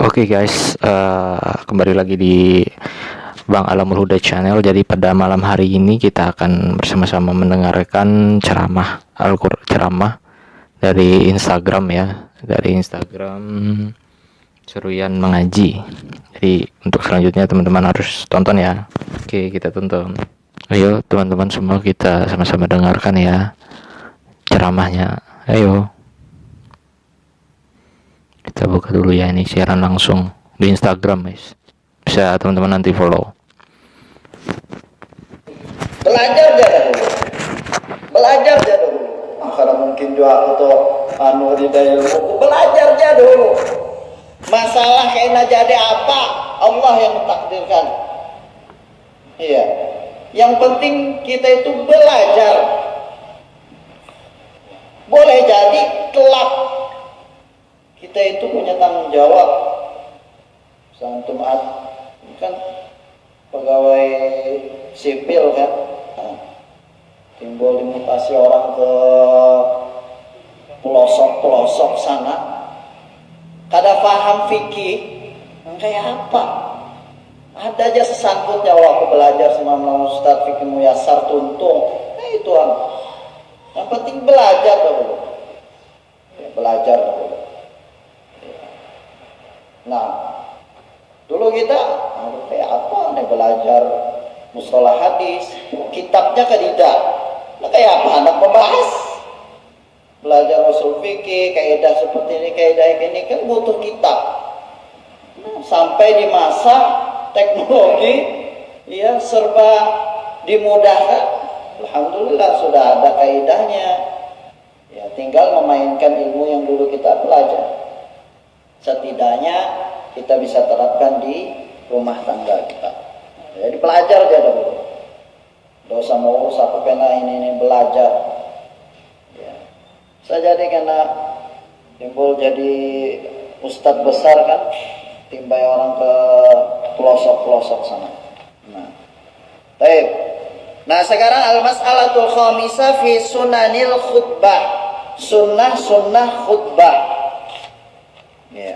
Oke guys, kembali lagi di Bang Alamul Huda Channel. Jadi pada malam hari ini kita akan bersama-sama mendengarkan ceramah dari Instagram ya, dari Instagram Ceruyan Mengaji. Jadi untuk selanjutnya teman-teman harus tonton ya. Oke, kita tonton. Ayo teman-teman semua kita sama-sama dengarkan ya ceramahnya. Ayo. Kita buka dulu ya, ini siaran langsung di Instagram guys. Bisa teman-teman nanti follow. Belajar aja dulu. Belajar aja dulu. Karena mungkin juga atau di ilmu, belajar aja dulu. Masalah kena jadi apa, Allah yang mentakdirkan. Iya. Yang penting kita itu belajar. Boleh jadi kelak kita itu punya tanggung jawab. Santum kan pegawai sipil kan, timbul dimutasi orang ke pelosok-pelosok sana, kada paham fikih, kayak apa? Ada aja sesangkutnya waktu belajar sama Ustaz Fikih Muyassar Tuntung. Nah itu yang penting belajar dulu. Ya, belajar dulu. Nah, dulu kita kayak apa nih belajar mustalah hadis, kitabnya tidak. Nah, kayak apa anak membahas? Belajar usul fikih, kaidah seperti ini, kaidah ini kan butuh kitab. Nah, sampai di masa teknologi ya serba dimudahkan. Alhamdulillah sudah ada kaidahnya. Ya, tinggal memainkan ilmu yang dulu kita pelajari. Setidaknya kita bisa terapkan di rumah tangga kita. Jadi belajar aja dulu. Tidak usah mau satu pena ini belajar. Ya. Saya jadi karena timbul jadi ustadz besar kan, timbai orang ke pelosok-pelosok sana. Baik. Nah sekarang al-mas'alatul khamisah fi sunanil khutbah. Sunnah khutbah. Ya.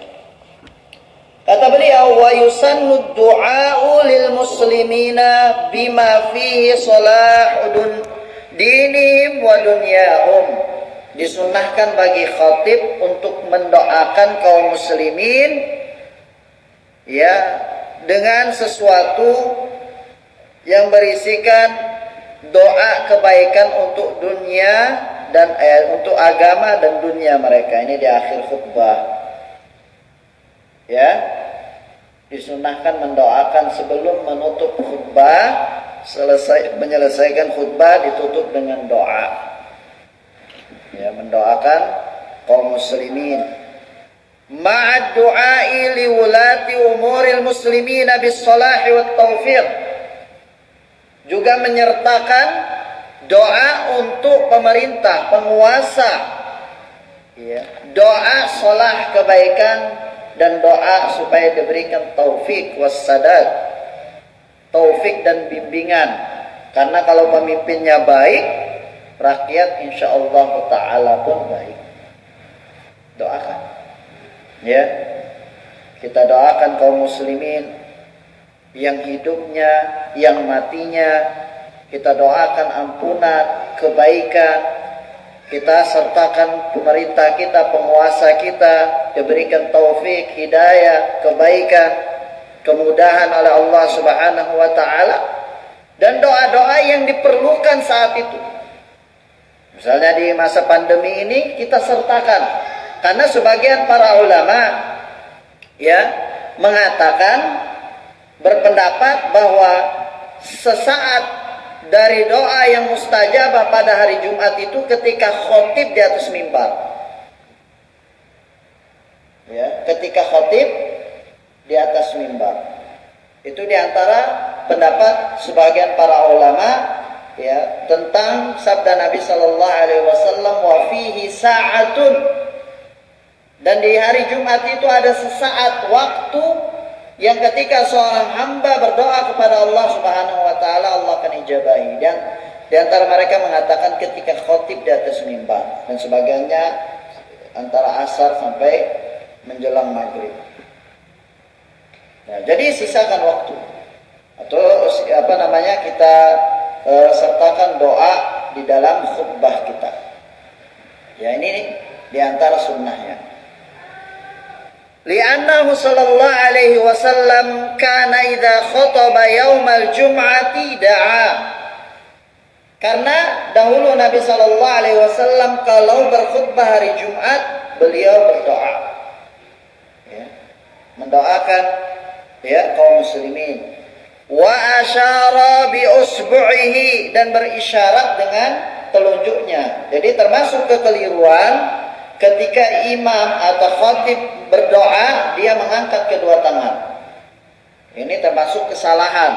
Kata beliau, wa yusannu du'a'u lil muslimina bima fihi salahudun dinihim wa dunyahum. Disunnahkan bagi khatib untuk mendoakan kaum muslimin ya dengan sesuatu yang berisikan doa kebaikan untuk dunia dan untuk agama dan dunia mereka. Ini di akhir khutbah. Ya, disunahkan mendoakan sebelum menutup khutbah, menyelesaikan khutbah ditutup dengan doa. Ya, mendoakan kaum muslimin. Ma'ad du'ai liwulati umuril muslimin bis salahi wat taufiq. Juga menyertakan doa untuk pemerintah, penguasa. Ya, doa salah kebaikan dan doa supaya diberikan taufik wassadad, taufik dan bimbingan. Karena kalau pemimpinnya baik, rakyat insyaallah taala pun baik. Doakan. Ya. Kita doakan kaum muslimin yang hidupnya, yang matinya, kita doakan ampunan, kebaikan. Kita sertakan pemerintah kita, penguasa kita, diberikan taufik, hidayah, kebaikan, kemudahan oleh Allah Subhanahu wa taala, dan doa-doa yang diperlukan saat itu. Misalnya di masa pandemi ini kita sertakan, karena sebagian para ulama ya mengatakan, berpendapat bahwa sesaat dari doa yang mustajabah pada hari Jumat itu ketika khotib di atas mimbar. Ya, ketika khotib di atas mimbar. Itu diantara pendapat sebagian para ulama ya tentang sabda Nabi Sallallahu Alaihi Wasallam, wa fihi sa'atun. Dan di hari Jumat itu ada sesaat waktu yang ketika seorang hamba berdoa kepada Allah Subhanahu wa taala, Allah akan ijabahi. Dan di antara mereka mengatakan ketika khotib di atas mimbar, dan sebagiannya antara asar sampai menjelang maghrib. Nah, jadi sisakan waktu atau apa namanya kita sertakan doa di dalam khutbah kita. Ya, ini diantara sunnahnya. Li'annahu sallallahu alaihi wasallam kana idza khataba yaumal jum'ati da'a. Karena dahulu Nabi sallallahu alaihi wasallam kalau berkhutbah hari Jumat, beliau berdoa. Ya, mendoakan ya kaum muslimin. Wa asyara bi usbu'ihi, dan berisyarat dengan telunjuknya. Jadi termasuk kekeliruan ketika imam atau khatib berdoa dia mengangkat kedua tangan. Ini termasuk kesalahan.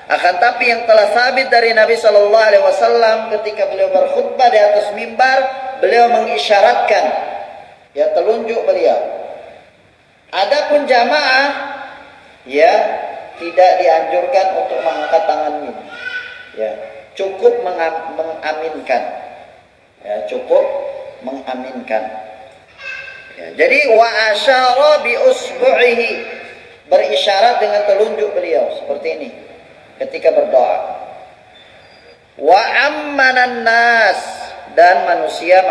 Akan tapi yang telah sabit dari Nabi sallallahu alaihi wasallam ketika beliau berkhutbah di atas mimbar, beliau mengisyaratkan ya telunjuk beliau. Adapun jamaah ya tidak dianjurkan untuk mengangkat tangan ini. Ya, cukup mengaminkan. Ya, cukup mengaminkan. Ya, jadi wa asyara bi usbu'ihi, berisyarat dengan telunjuk beliau seperti ini ketika berdoa. Wa ammanan nas, dan manusia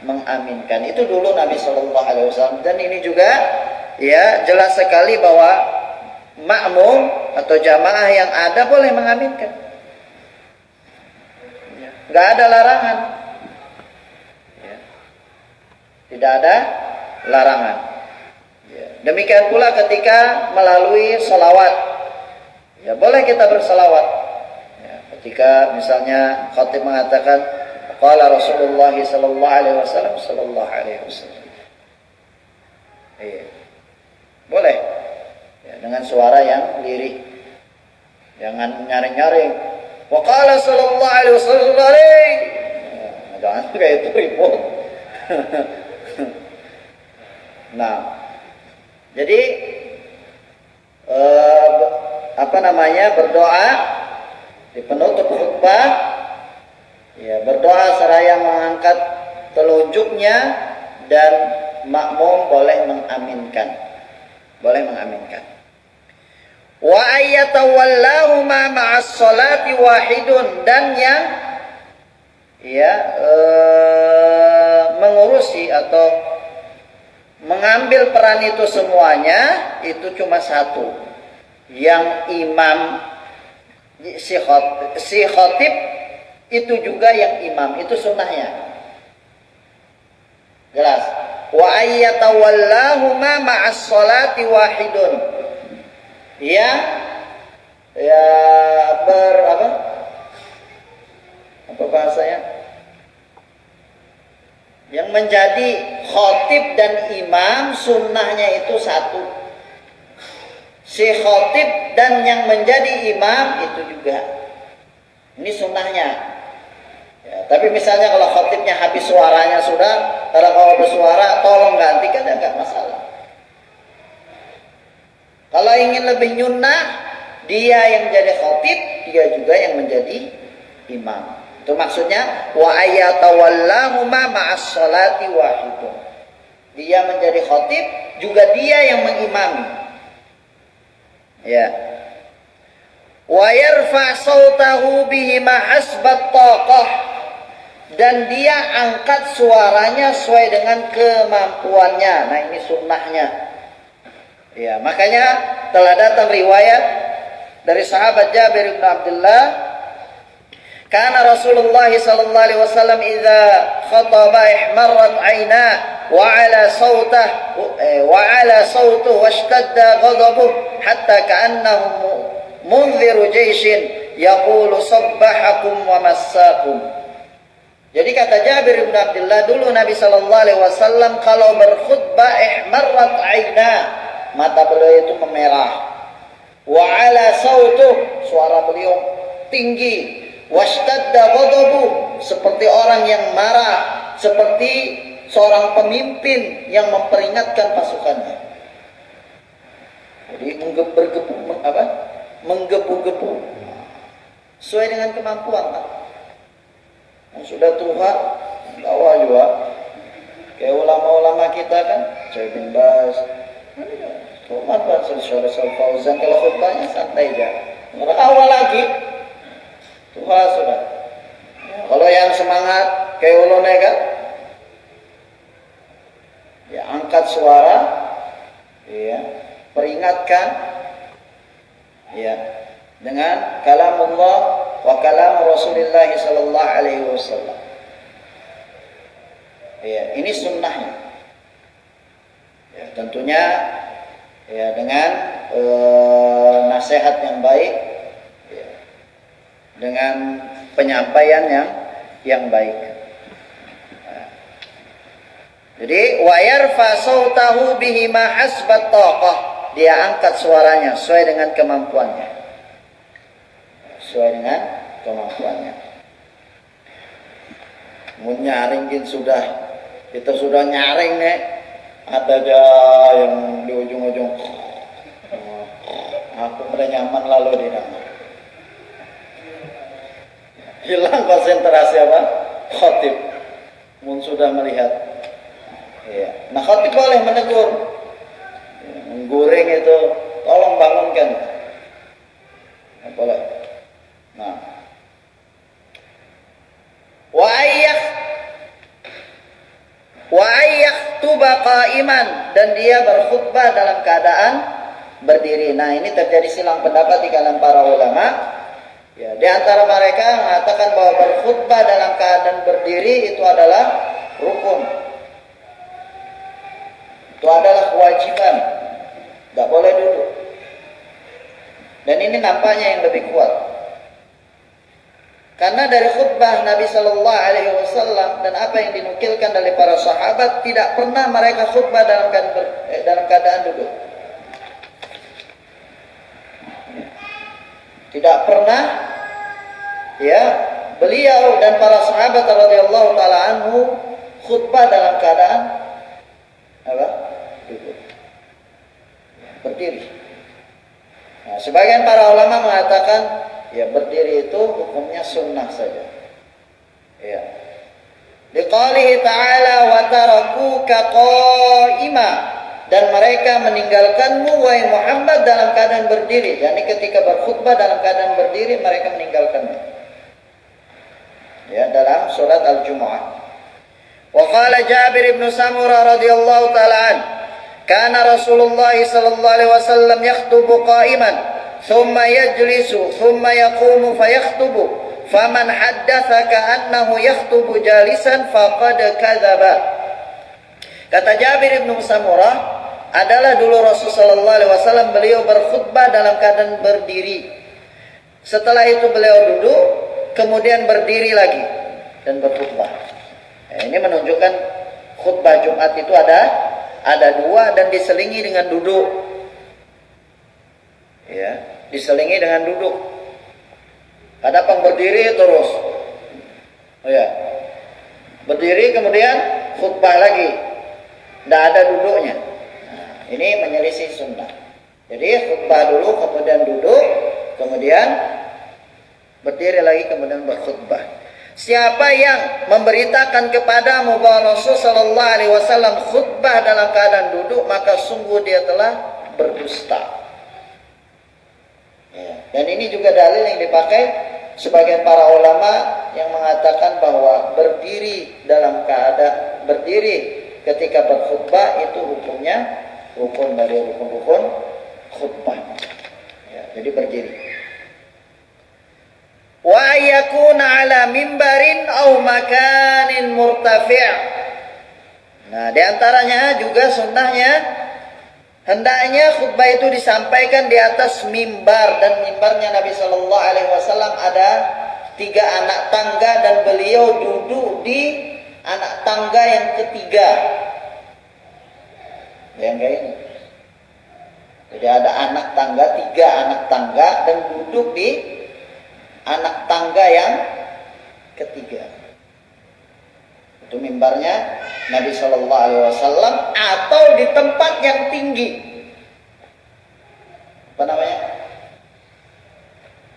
mengaminkan. Itu dulu Nabi sallallahu alaihi wasallam, dan ini juga ya jelas sekali bahwa makmum atau jamaah yang ada boleh mengaminkan. Enggak ada larangan. Ya. Tidak ada larangan. Ya. Demikian pula ketika melalui salawat. Ya, boleh kita bersalawat. Ya, ketika misalnya khatib mengatakan qala Rasulullah sallallahu alaihi wasallam sallallahu alaihi wasallam. Iya. Boleh. Ya, dengan suara yang lirih. Jangan nyaring-nyaring. Wa qala sallallahu alaihi wasallam. Ya, jangan kayak itu ribut. Nah, jadi berdoa di penutup khutbah, ya berdoa seraya mengangkat telunjuknya, dan makmum boleh mengaminkan. Wa ayyatawallahu ma ma'as salati wahidun, dan yang mengurusi atau mengambil peran itu semuanya itu cuma satu. Yang imam si khatib itu juga yang imam, itu sunnahnya. Jelas. Wa ayyatawallahu ma ma'as salati wahidun. Apa bahasanya? Yang menjadi khatib dan imam sunnahnya itu satu. Si khatib dan yang menjadi imam itu juga. Ini sunnahnya. Ya, tapi misalnya kalau khatibnya habis suaranya sudah, kalau bersuara tolong gantikan, ya enggak masalah. Kalau ingin lebih nyunnah, dia yang menjadi khatib, dia juga yang menjadi imam. Itu maksudnya wa ayyatawallahu ma ma'as salati wahidun. Dia menjadi khatib, juga dia yang mengimami. Ya. Wa yarfa sautahu bihima hasbat taqah, dan dia angkat suaranya sesuai dengan kemampuannya. Nah, ini sunnahnya. Ya, makanya telah datang riwayat dari sahabat Jabir bin Abdullah, kana Rasulullah sallallahu alaihi wasallam idza khataba ihmarrat 'aina wa 'ala sautuhu washtadda ghadabuhu hatta ka'annahu munziru jayshin yaqulu sabbahakum wa massakum. Jadi kata Jabir bin Abdullah, dulu Nabi sallallahu alaihi wasallam kalau berkhutbah ihmarrat 'aina, mata beliau itu memerah. Wa 'ala sautuhu, suara beliau tinggi. Washtadda ghadabuhu, seperti orang yang marah, seperti seorang pemimpin yang memperingatkan pasukannya. Jadi menggebu-gebu sesuai dengan kemampuan, Pak. Yang sudah tua, tawa juga. Kayak ulama-ulama kita kan, Syekh bin Baz, Muhammad Syarif Fauzan kalau khutbahnya santai aja. Orang awal lagi, Tuhan sudah. Kalau yang semangat kayak ulone kan, ya angkat suara, ya peringatkan, ya dengan kalamullah wa kalam Rasulullah sallallahu alaihi wasallam. Ya, ini sunnahnya. Ya, tentunya ya dengan nasihat yang baik, ya, dengan penyampaian yang baik. Nah, jadi wa yarfa sautahu bihi ma hasbat taqah, dia angkat suaranya sesuai dengan kemampuannya. Sesuai dengan kemampuannya. Mun nyaringin sudah, kita sudah nyaring nih, ada aja yang di ujung-ujung aku pada nyaman lalu di dalam. Hilang konsentrasi apa? Khatib. Mun sudah melihat. Ya. Nah khatib boleh menegur. Ya, menggoreng itu, tolong bangunkan. Nah, boleh. Nah. Wa ayyaktuba qa'iman, dan dia berkhutbah dalam keadaan berdiri. Nah, ini terjadi silang pendapat di kalangan para ulama. Ya, di antara mereka mengatakan bahwa berkhutbah dalam keadaan berdiri itu adalah rukun. Itu adalah kewajiban. Tidak boleh duduk. Dan ini nampaknya yang lebih kuat. Karena dari khutbah Nabi Sallallahu Alaihi Wasallam dan apa yang dinukilkan dari para sahabat, tidak pernah mereka khutbah dalam keadaan duduk. Tidak pernah, ya, beliau dan para sahabat radhiyallahu taala anhu khutbah dalam keadaan apa? Duduk. Berdiri. Nah, sebagian para ulama mengatakan ya berdiri itu hukumnya sunnah saja. Ya. Liqalihi ta'ala wa tarakuka qa'ima, dan mereka meninggalkanmu wahai Muhammad dalam keadaan berdiri. Yani ketika berkhutbah dalam keadaan berdiri mereka meninggalkanmu. Ya, dalam surat Al-Jumu'ah. Wa qala Jabir bin Samurah radhiyallahu ta'ala an, kana Rasulullah sallallahu alaihi wasallam yakhutubu qa'iman thumma yajlisu thumma yaqumu fayakhtubu faman haddatsaka annahu yakhutubu jalisan faqad kadzaba. Kata Jabir bin Samurah, adalah dulu Rasul sallallahu alaihi wasallam beliau berkhutbah dalam keadaan berdiri. Setelah itu beliau duduk, kemudian berdiri lagi dan berkhutbah. Nah, ini menunjukkan khutbah Jumat itu ada dua dan diselingi dengan duduk. Ya, diselingi dengan duduk. Ada berdiri terus. Oh ya. Berdiri kemudian khutbah lagi. Tidak ada duduknya. Nah, ini menyelisih sunnah. Jadi khutbah dulu, kemudian duduk, kemudian berdiri lagi, kemudian berkhutbah. Siapa yang memberitakan kepadamu bahwa Rasul sallallahu alaihi wasallam khutbah dalam keadaan duduk, maka sungguh dia telah berdusta. Ya. Dan ini juga dalil yang dipakai sebagian para ulama yang mengatakan bahwa berdiri dalam keadaan berdiri ketika berkhutbah itu hukumnya rukun dari rukun-rukun khutbah. Ya, jadi berdiri. Wa yakuna ala mimbarin aw makanin murtafi'. Nah, di antaranya juga sunnahnya hendaknya khutbah itu disampaikan di atas mimbar, dan mimbarnya Nabi Shallallahu Alaihi Wasallam ada 3 anak tangga dan beliau duduk di anak tangga yang ketiga. Yang kayak ini. Jadi ada anak tangga, 3 anak tangga dan duduk di anak tangga yang ketiga. Itu mimbarnya Nabi Shallallahu Alaihi Wasallam, atau di tempat yang tinggi. Apa namanya?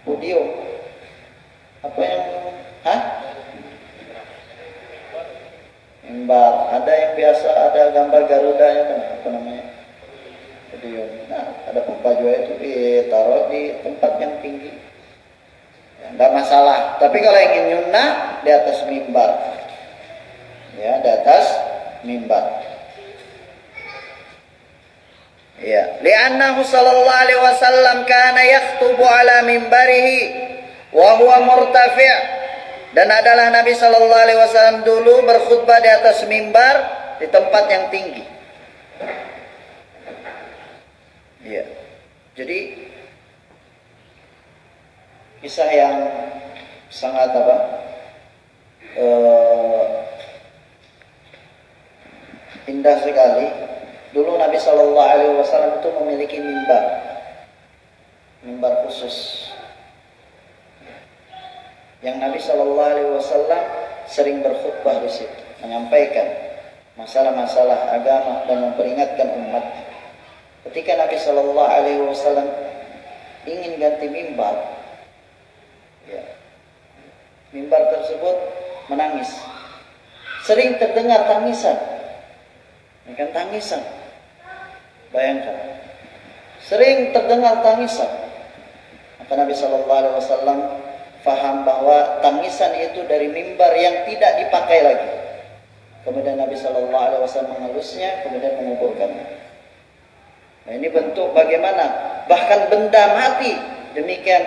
Podium. Apa yang? Hah? Mimbar. Ada yang biasa, ada gambar Garuda ya kan? Apa namanya? Jadi ada pembaju itu ditaruh di tempat yang tinggi. Tidak masalah. Tapi kalau ingin nyunnah di atas mimbar, ya di atas mimbar. Ya, li'annahu sallallahu alaihi wasallam kana yakhutubu ala mimbarihi wa huwa murtafi'. Dan adalah Nabi sallallahu alaihi wasallam dulu berkhutbah di atas mimbar di tempat yang tinggi. Ya. Jadi kisah yang sangat indah sekali. Dulu Nabi Shallallahu Alaihi Wasallam itu memiliki mimbar khusus, yang Nabi Shallallahu Alaihi Wasallam sering berkhutbah di situ, menyampaikan masalah-masalah agama dan memperingatkan umat. Ketika Nabi Shallallahu Alaihi Wasallam ingin ganti mimbar, ya, mimbar tersebut menangis. Sering terdengar tangisan, bukan tangisan. Bayangkan, sering terdengar tangisan. Maka Nabi Shallallahu Alaihi Wasallam faham bahwa tangisan itu dari mimbar yang tidak dipakai lagi. Kemudian Nabi Shallallahu Alaihi Wasallam mengelusnya, kemudian menguburkannya. Nah, ini bentuk bagaimana bahkan benda mati demikian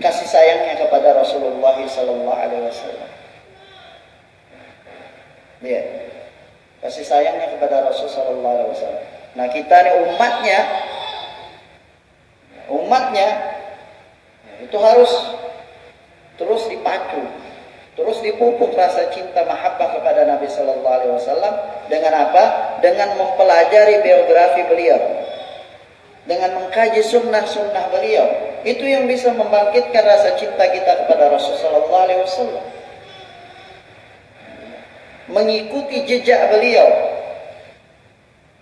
kasih sayangnya kepada Rasulullah Sallallahu Alaihi Wasallam. Ya, kasih sayangnya kepada Rasul Sallallahu Alaihi Wasallam. Nah, kita ini umatnya itu harus terus dipacu, terus dipupuk rasa cinta mahabbah kepada Nabi Sallallahu Alaihi Wasallam dengan apa? Dengan mempelajari biografi beliau, dengan mengkaji sunnah-sunnah beliau. Itu yang bisa membangkitkan rasa cinta kita kepada Rasul Sallallahu Alaihi Wasallam. Mengikuti jejak beliau,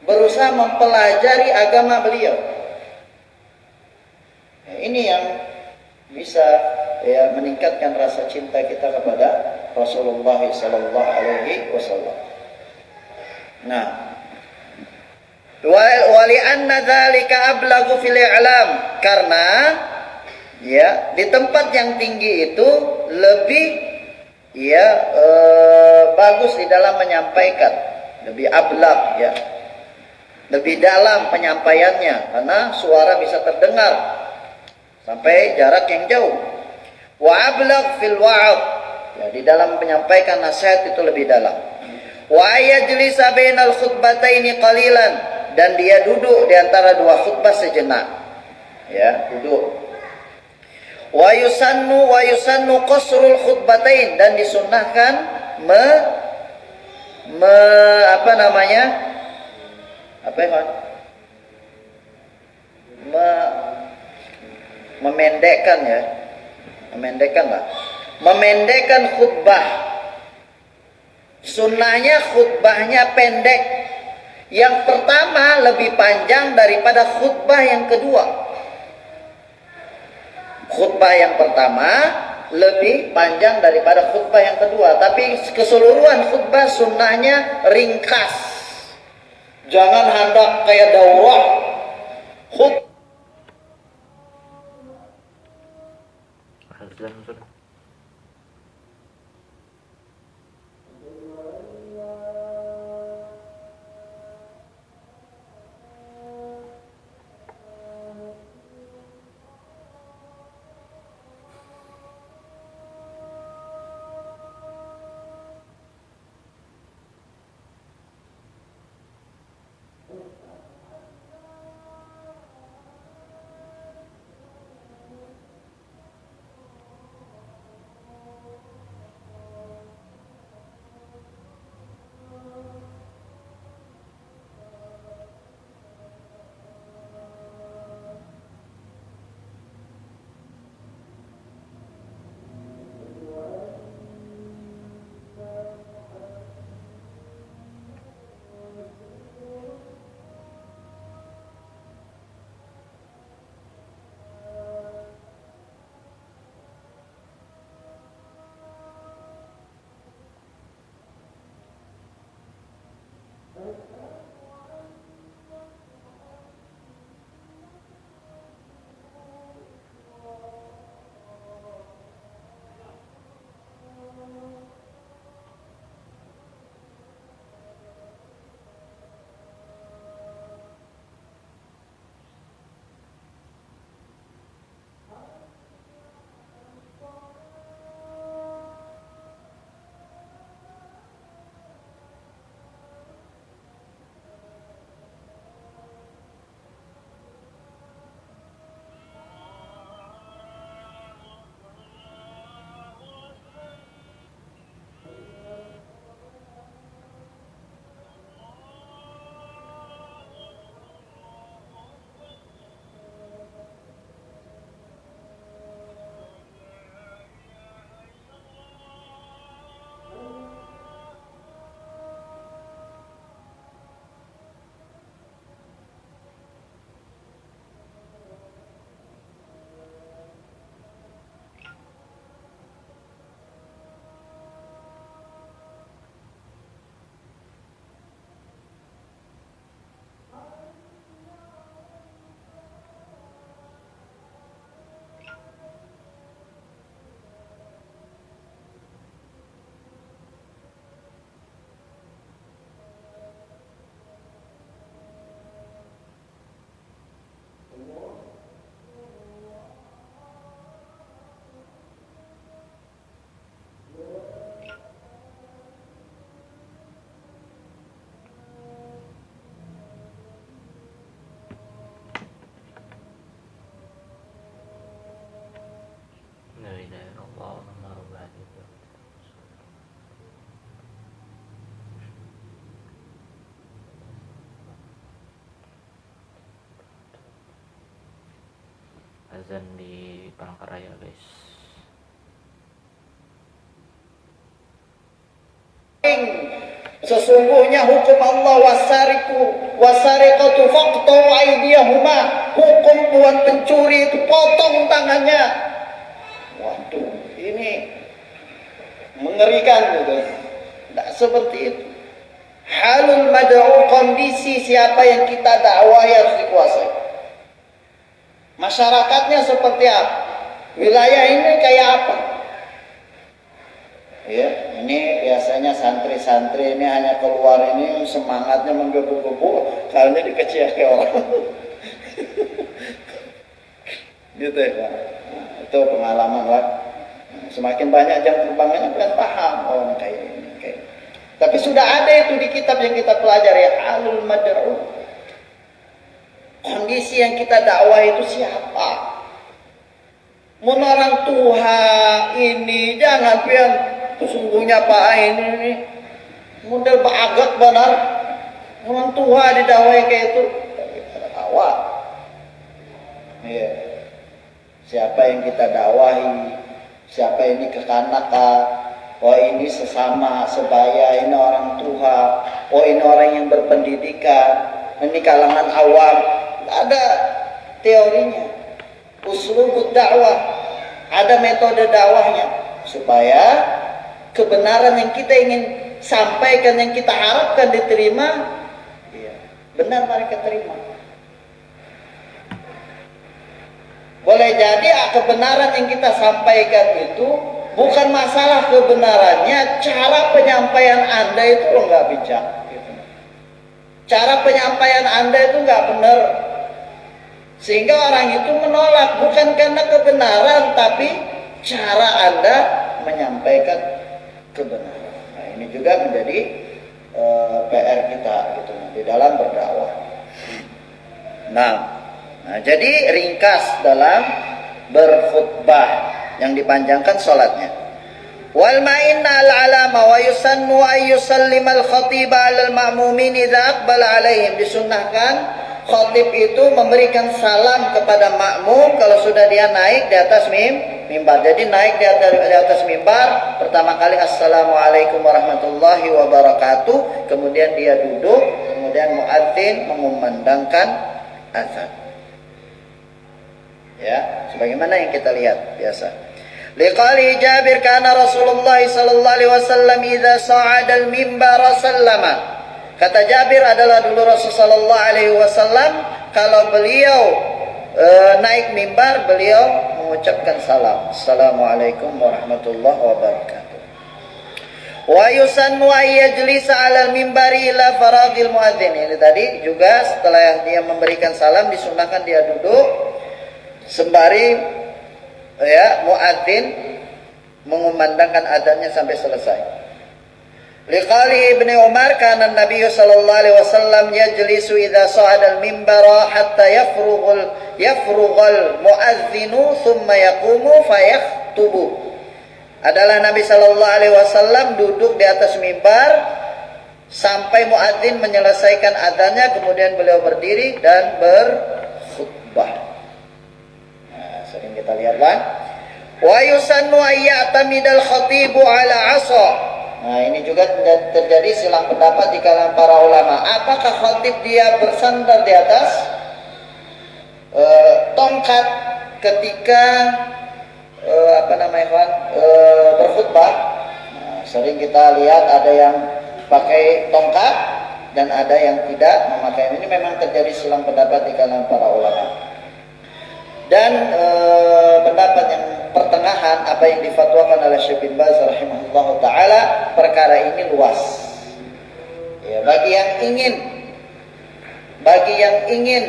berusaha mempelajari agama beliau. Ini yang bisa meningkatkan rasa cinta kita kepada Rasulullah Sallallahu Alaihi Wasallam. Nah, wali'anna dzalika ablagu fil i'lam, karena ya di tempat yang tinggi itu lebih bagus di dalam menyampaikan, lebih ablag, ya, lebih dalam penyampaiannya, karena suara bisa terdengar sampai jarak yang jauh. Wa ablag fil wa'd, ya, di dalam menyampaikan nasihat itu lebih dalam. Wa yajlisa bainal khutbataini qalilan, dan dia duduk di antara dua khutbah sejenak, ya, duduk. Wa yusannu qasrul khutbatain, dan disunnahkan memendekkan khutbah. Sunnahnya khutbahnya pendek. Yang pertama lebih panjang daripada khutbah yang kedua. Khutbah yang pertama lebih panjang daripada khutbah yang kedua, tapi keseluruhan khutbah sunnahnya ringkas. Jangan hendak kayak daurah khutbah. azan di Palangkaraya guys. Sesungguhnya hukum Allah, wasariqatu faqtu aydiyahuma, hukum buat pencuri itu potong tangannya. Waduh, ini mengerikan gitu. Tidak seperti itu. Halul mad'u, kondisi siapa yang kita dakwahi harus dikuasai. Masyarakatnya seperti apa? Wilayah ini kayak apa? Ya, ini biasanya santri-santri ini hanya keluar ini semangatnya menggebu-gebu, kayaknya dikecilkan orang. Gitu ya, Pak. Nah, itu pengalaman, Pak. Semakin banyak jam terbangnya kan paham, oh kayak ini, kayak. Tapi sudah ada itu di kitab yang kita pelajari, halul mad'u. Kondisi yang kita dakwah itu siapa? Mun orang tua ini jangan pian sesungguhnya Pak ini model bagak benar. Orang tua didakwai kayak itu awak. Iya. Siapa yang kita dakwahi? Siapa ini kekanak-kanak? Oh ini sesama sebaya, ini orang tua, oh ini orang yang berpendidikan, ini kalangan awam. Ada teorinya, uslubud dakwah, ada metode dakwahnya supaya kebenaran yang kita ingin sampaikan, yang kita harapkan diterima, ya, benar mereka terima. Boleh jadi kebenaran yang kita sampaikan itu bukan masalah kebenarannya, cara penyampaian Anda itu nggak bijak. Gitu. Cara penyampaian Anda itu nggak benar, sehingga orang itu menolak bukan karena kebenaran, tapi cara Anda menyampaikan kebenaran. Nah, ini juga menjadi PR kita gitu di dalam berdakwah. Nah, jadi ringkas dalam berkhutbah yang dipanjangkan salatnya. Wal ma'inna al-alama wa yusannu ay yusallimal khatiba 'alal ma'mumin idza aqbala 'alaihim. Disunnahkan khatib itu memberikan salam kepada makmum kalau sudah dia naik di atas mimbar. Jadi naik di atas mimbar, pertama kali assalamualaikum warahmatullahi wabarakatuh, kemudian dia duduk, kemudian muadzin mengumandangkan azan. Ya, sebagaimana yang kita lihat biasa. Liqali Jabir kana Rasulullah sallallahu alaihi wasallam idza sa'ada al-mimbar sallama. Kata Jabir adalah dulu Rasulullah sallallahu alaihi wasallam kalau beliau naik mimbar beliau mengucapkan salam. Assalamualaikum warahmatullahi wabarakatuh. Wa yusannu ay yajlisa 'ala al-mimbari ila faragil muadzin. Ini tadi juga setelah dia memberikan salam disunahkan dia duduk sembari ya muadzin mengumandangkan adzannya sampai selesai. Liqali Ibnu Umar kana Nabi sallallahu alaihi wasallam yajlisu idza sa'ada al-mimbara hatta yafrughal muadzinu thumma yaqumu fayakhtubu. Adalah Nabi sallallahu alaihi wasallam duduk di atas mimbar sampai muadzin menyelesaikan adzannya, kemudian beliau berdiri dan berkhutbah. Sering kita lihatlah. Wa yusannu ayyatamidal khatibu ala 'asa. Nah, ini juga terjadi silang pendapat di kalangan para ulama. Apakah khatib dia bersandar di atas tongkat ketika berkhutbah? Nah, sering kita lihat ada yang pakai tongkat dan ada yang tidak memakai. Ini memang terjadi silang pendapat di kalangan para ulama. Dan pendapat yang pertengahan apa yang difatwakan oleh Syekh bin Baz rahimahullah taala, perkara ini luas. Ya, bagi yang ingin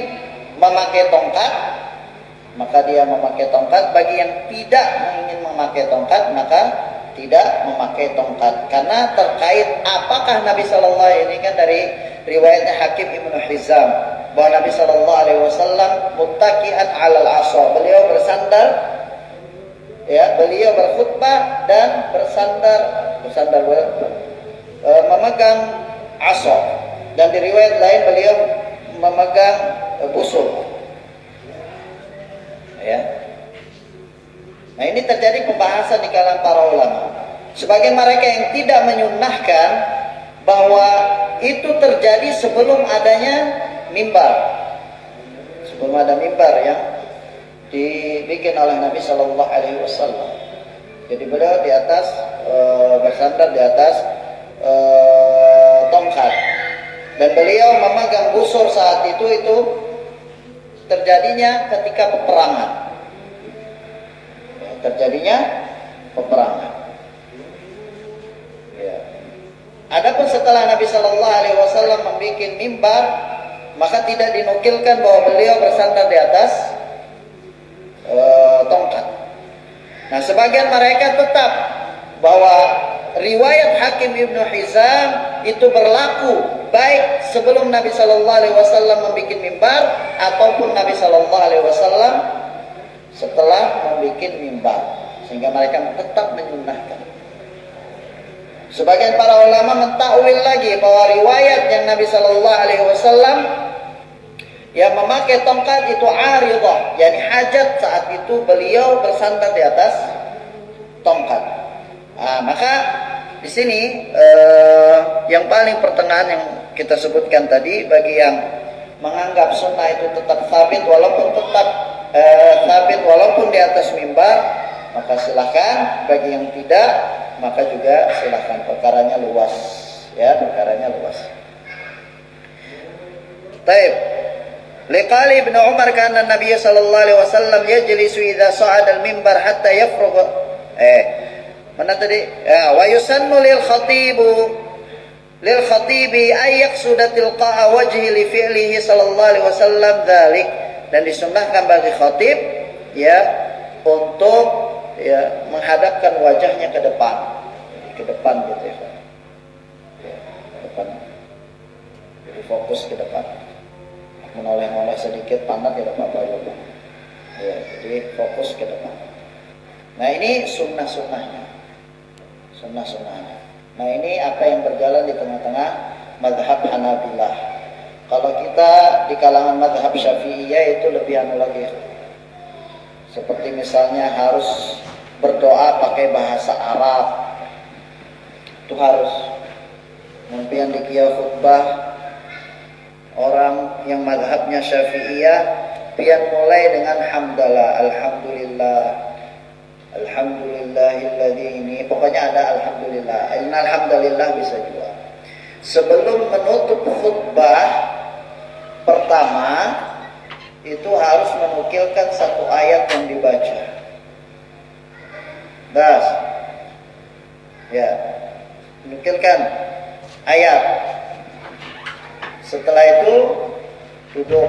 memakai tongkat maka dia memakai tongkat, bagi yang tidak ingin memakai tongkat maka tidak memakai tongkat. Karena terkait apakah Nabi sallallahu alaihi wasallam, ini kan dari riwayatnya Hakim Ibnu Hizam bahwa Nabi sallallahu alaihi wasallam muttaqi'an 'alal 'asha. Beliau bersandar, ya, beliau berkhutbah dan memegang 'asha. Dan di riwayat lain beliau memegang busur. Ya. Nah, ini terjadi pembahasan di kalangan para ulama. Sebagian mereka yang tidak menyunnahkan bahwa itu terjadi sebelum adanya mimbar. Sebelum ada mimbar yang dibikin oleh Nabi Shallallahu Alaihi Wasallam. Jadi beliau di atas bersandar di atas tongkat, dan beliau memegang busur saat itu terjadinya ketika peperangan. Terjadinya peperangan. Ya. Adapun setelah Nabi Shallallahu Alaihi Wasallam membuat mimbar, maka tidak dinukilkan bahwa beliau bersandar di atas tongkat. Nah, sebagian mereka tetap bahwa riwayat Hakim Ibnu Hizam itu berlaku baik sebelum Nabi Shallallahu Alaihi Wasallam membuat mimbar ataupun Nabi Shallallahu Alaihi Wasallam setelah membuat mimbar, sehingga mereka tetap menyunnahkan. Sebagian para ulama mentakwil lagi bahwa riwayat yang Nabi Shallallahu Alaihi Wasallam yang memakai tongkat itu aridah, yakni hajat saat itu beliau bersandar di atas tongkat. Nah, maka di sini yang paling pertengahan yang kita sebutkan tadi, bagi yang menganggap sunnah itu tetap sabit walaupun walaupun di atas mimbar, maka silahkan. Bagi yang tidak, maka juga silahkan. Perkaranya luas, ya, perkaranya luas. Taib. Liqali Ibnu Umar kana Nabi sallallahu alaihi wasallam yajlisu idza sa'ada al-mimbar hatta yafrugh. Mana tadi? Ya, wa yusannu lil khatibi ay yaqsuda tilqa'a wajhi li fi'lihi sallallahu alaihi wasallam dzalik. Dan disunnahkan bagi khatib, ya, untuk, ya, menghadapkan wajahnya ke depan gitu ya, ke depan. Jadi fokus ke depan. Menoleh-noleh sedikit pantat tidak apa-apa juga. Ya, jadi fokus ke depan. Nah, ini sunnah-sunnahnya. Nah, ini apa yang berjalan di tengah-tengah mazhab Hanabilah. Kalau kita di kalangan mazhab Syafi'iyah itu lebih lagi. Seperti misalnya harus berdoa pakai bahasa Arab. Itu harus. Kemudian di qiyam khutbah, orang yang mazhabnya Syafi'iyah pian mulai dengan hamdalah, alhamdulillahilladzi, ini pokoknya ada alhamdulillah, alhamdulillah bisa juga. Sebelum menutup khutbah pertama itu harus menukilkan satu ayat yang dibaca. Das, ya, menukilkan ayat. Setelah itu duduk,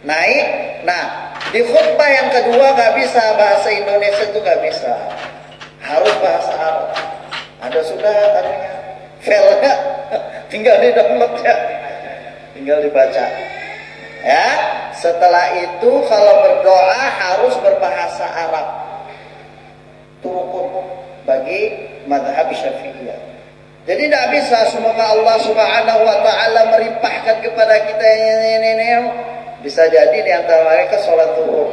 naik. Nah, di khutbah yang kedua gak bisa bahasa Indonesia, itu gak bisa, harus bahasa Arab. Ada sudah tadinya filenya, tinggal di download ya, tinggal dibaca. Ya, setelah itu kalau berdoa harus berbahasa Arab. Itu rukun bagi mazhab Syafi'iyah. Jadi tidak bisa semoga Allah Subhanahu wa taala melimpahkan kepada kita ini. Bisa jadi di antara mereka sholat zuhur.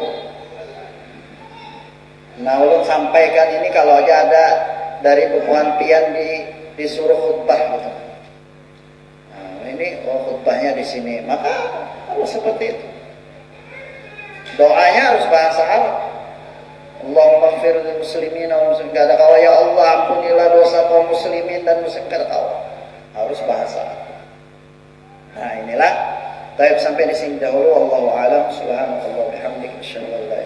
Nah, ulun sampaikan ini kalau aja ada dari bukuan pian disuruh khutbah gitu. Nah, ini khutbahnya di sini, maka harus seperti itu. Doanya harus bahasa Arab. Allahumma ighfir lil muslimin wal muslimat. Kada kawa, ya Allah ampunilah dosa kaum muslimin dan muslim, kada kawa. Harus bahasa Arab. Nah, inilah. Baik, sampai di sini dahulu. Wallahu a'lam. Subhanallahi wa bihamdihi, asyhadu an la ilaha